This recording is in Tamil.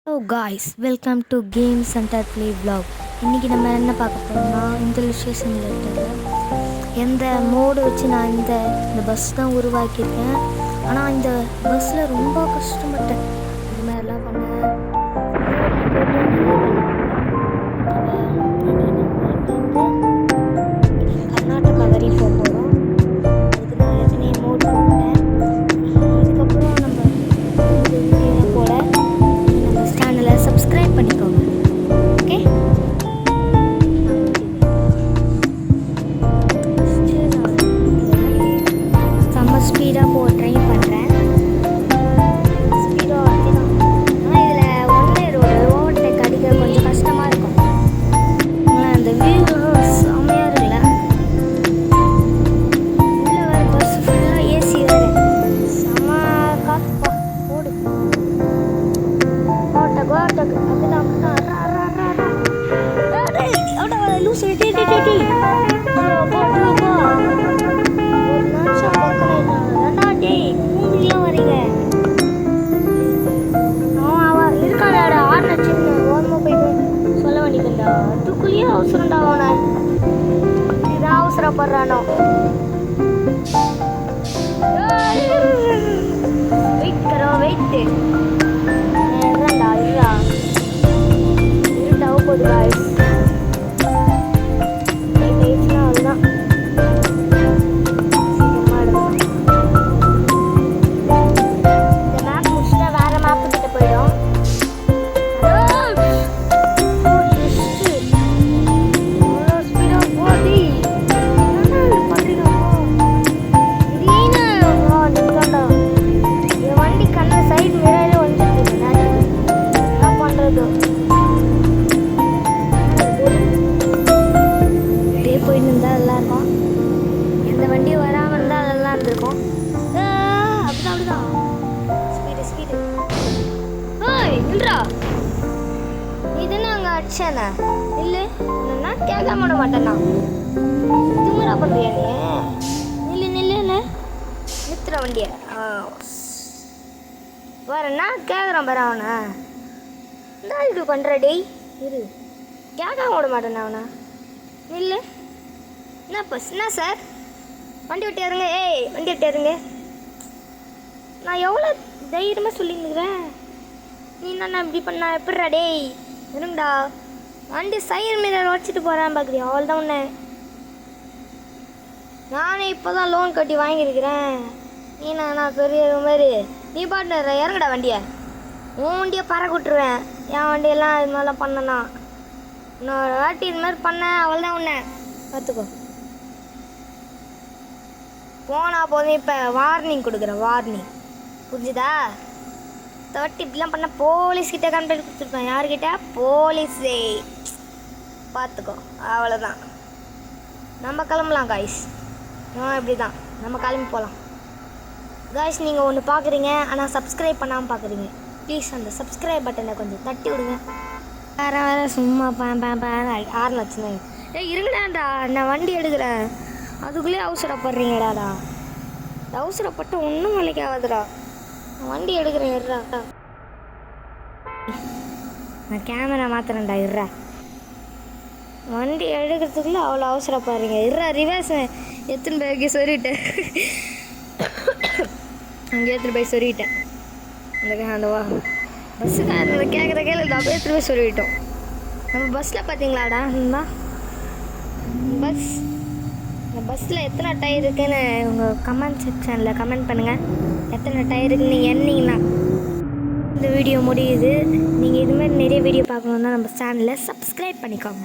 Hello guys, welcome to game centre play vlog. இன்றைக்கி நம்ம என்ன பார்க்க போகிறோம்னா, இந்த சிமுலேட்டரில் எந்த மோடு வச்சு நான் இந்த பஸ் தான் உருவாக்கியிருக்கேன். ஆனால் இந்த பஸ்ஸில் ரொம்ப கஷ்டப்பட்டேன். இது மாதிரிலாம் பண்ணேன். கர்நாடகா வரையும் போக போகிறோம். அதுக்கு நான் ஏற்கனவே மோடு போட்டேன். இதுக்கப்புறம் நம்ம வீடியோ போல நம்ம சேனலை சப்ஸ்கிரைப் பண்ணிக்கோங்க. ஓகே, செம்ம ஸ்பீடாக ட்ரை பண்ணுறேன். ஸ்பீடாக அப்படிதான். ஆனால் இதில் ஒன்றே ஓவர்டேக் அடிக்க கொஞ்சம் கஷ்டமாக இருக்கும். ஆனால் அந்த வியூ செம்மையாக இருக்குல்ல. உள்ள வர பஸ் ஃபுல்லாக ஏசி வேறு. செம்ம காத்துப்பா. ஓடு ஓட்டக்கு அப்படிதான் லூஸ் வரீங்க. இருக்காடா ஆறு ஓரமா போயிட்டு சொல்ல வேண்டியதுண்டா. அதுக்குள்ளேயே அவசரம்டா. அவனை இதான் அவசரப்படுறானோ. வெயிட் கரோ வெயிட் இருட்டாக போகுது காய்ஸ். அதுதான் இந்த மேப் முடிச்சுட்டா வேற மேப்பு கிட்ட போயிடும். வண்டி கண்ண சைடு மிரர்ல வந்துட்டு என்ன பண்றது. போயிட்டு இருந்தால் நல்லா இருக்கும். எந்த வண்டியும் வராமல் இருந்தால் நல்லா இருந்திருக்கும். அப்படிதான் ஸ்பீடு இல்லைடா. இதுன்னு அங்கே அடிச்சானே இல்லை என்னன்னா கேட்க மாட மாட்டேன்னா. இதுங்கடா பண்ணுறியா நீ? நில்லுன்னு நிறுத்துற வண்டியை வரேன்னா கேட்குறான் பாரு அவனை. இந்த இப்படி பண்ணுற டேய் இரு கேட்க மாட மாட்டேண்ணா அவனை. நில்லு. என்ன சார் வண்டி விட்டு இறங்க. வண்டி விட்டு இறங்க. நான் எவ்வளோ தைரியமாக சொல்லியிருந்துக்கிறேன். நீ என்ன இப்படி பண்ணா எப்படிடா டேய் இருங்கடா. வண்டி சைடு மீற வச்சுட்டு போகிறேன் பார்க்குறியா. அவள் தான் உன்னை நானே இப்போ தான் லோன் கட்டி வாங்கியிருக்கிறேன். நீ நான் பெரிய மாதிரி நீ பாட்டு இறங்கடா வண்டியை. உன் வண்டியை பறக்க விட்டுருவேன். என் வண்டியெல்லாம் இது மாதிரிலாம் பண்ணனா இன்னொரு வாட்டி இது மாதிரி பண்ணேன் அவள் தான் உன்னை பார்த்துக்கோ. போனால் போதும். இப்போ வார்னிங் கொடுக்குறேன். வார்னிங் புரிஞ்சுதா? தொட்டி இப்படிலாம் பண்ணால் போலீஸ்கிட்ட கம்ப்ளைண்ட் கொடுத்துருப்பேன். யார்கிட்ட? போலீஸே. பார்த்துக்கோ அவ்வளோதான். நம்ம கிளம்பலாம் காய்ஸ். இப்படி தான் நம்ம கிளம்பி போகலாம் காய்ஸ். நீங்கள் ஒன்று பார்க்குறீங்க ஆனால் சப்ஸ்கிரைப் பண்ணாமல் பார்க்குறீங்க. ப்ளீஸ் அந்த சப்ஸ்கிரைப் பட்டனை கொஞ்சம் தட்டி விடுங்க. வேறு சும்மா ஆறு வச்சுருந்தேன். இருங்கடாண்டா நான் வண்டி எடுக்கிறேன். அதுக்குள்ளேயே அவசரப்படுறீங்கடாடா. அவசரப்பட்டு ஒன்றும் வேலைக்கு ஆகாதுடா. நான் வண்டி எடுக்கிறேன். இருறா நான் கேமரா மாத்திரேன்டா. இருறா வண்டி எடுக்கிறதுக்குள்ளே அவ்வளோ அவசரப்படுறீங்க. இருறா ரிவர்ஸ் எத்தனை பேருக்கு சொல்லிட்டேன். அங்கே எடுத்துகிட்டு போய் சொல்லிட்டேன். அந்த பஸ்ஸுக்கார கேட்குற கேள்வி அப்படியே எடுத்துகிட்டு போய் சொல்லிட்டோம். நம்ம பஸ்ஸில் பார்த்தீங்களாடா பஸ். இந்த பஸ்ஸில் எத்தனை டயர் இருக்குன்னு உங்கள் கமெண்ட் செக்ஷனில் கமெண்ட் பண்ணுங்கள். எத்தனை டயர் இருக்குன்னு நீங்கள் எண்ணிங்கன்னா இந்த வீடியோ முடியுது. நீங்கள் இதுமாதிரி நிறைய வீடியோ பார்க்கணுன்னா நம்ம சேனலை சப்ஸ்கிரைப் பண்ணிக்கோங்க.